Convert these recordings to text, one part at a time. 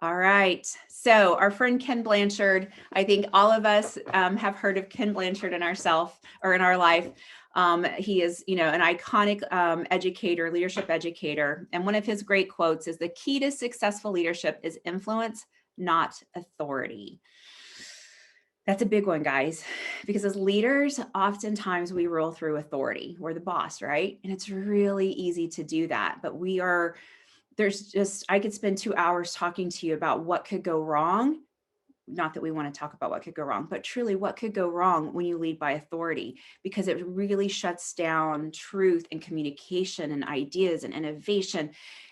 All right. So our friend Ken Blanchard, I think all of us have heard of Ken Blanchard in ourself or in our life. He is, an iconic educator, leadership educator. And one of his great quotes is the key to successful leadership is influence, not authority. That's a big one, guys, because as leaders, oftentimes we roll through authority. We're the boss, right? And it's really easy to do that. But I could spend 2 hours talking to you about what could go wrong. Not that we want to talk about what could go wrong, but truly what could go wrong when you lead by authority, because it really shuts down truth and communication and ideas and innovation.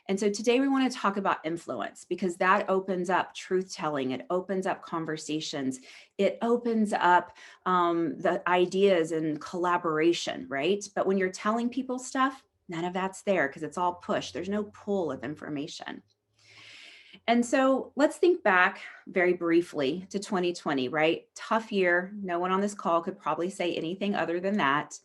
And so today we want to talk about influence, because that opens up truth telling. It opens up conversations. It opens up the ideas and collaboration, right? But when you're telling people stuff, none of that's there because it's all push. There's no pull of information. And so let's think back very briefly to 2020, right? Tough year. No one on this call could probably say anything other than that.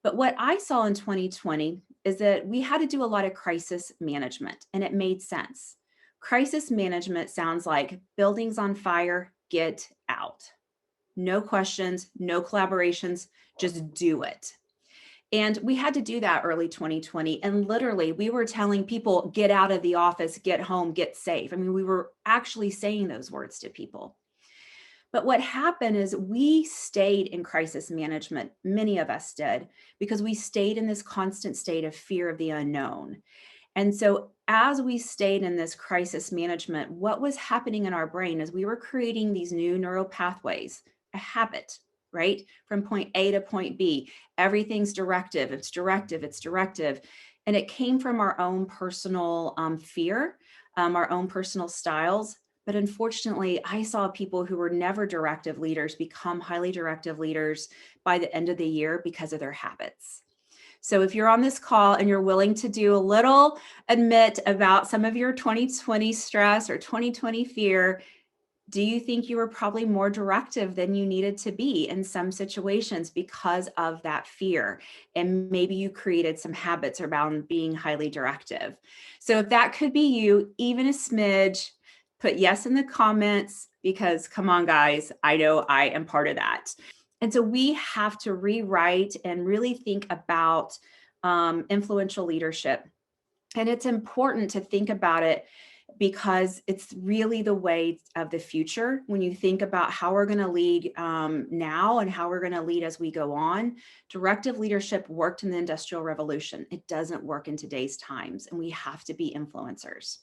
But what I saw in 2020 is that we had to do a lot of crisis management, and it made sense. Crisis management sounds like buildings on fire, get out. No questions, no collaborations, just do it. And we had to do that early 2020. And literally, we were telling people, get out of the office, get home, get safe. I mean, we were actually saying those words to people. But what happened is we stayed in crisis management. Many of us did, because we stayed in this constant state of fear of the unknown. And so as we stayed in this crisis management, what was happening in our brain is we were creating these new neural pathways, a habit, right? From point A to point B, everything's directive, it's directive, it's directive. And it came from our own personal fear, our own personal styles. But unfortunately, I saw people who were never directive leaders become highly directive leaders by the end of the year because of their habits. So if you're on this call and you're willing to do a little admit about some of your 2020 stress or 2020 fear, do you think you were probably more directive than you needed to be in some situations because of that fear? And maybe you created some habits around being highly directive. So if that could be you, even a smidge, put yes in the comments, because come on, guys, I know I am part of that. And so we have to rewrite and really think about influential leadership. And it's important to think about it because it's really the way of the future. When you think about how we're going to lead now and how we're going to lead as we go on, directive leadership worked in the Industrial Revolution. It doesn't work in today's times, and we have to be influencers.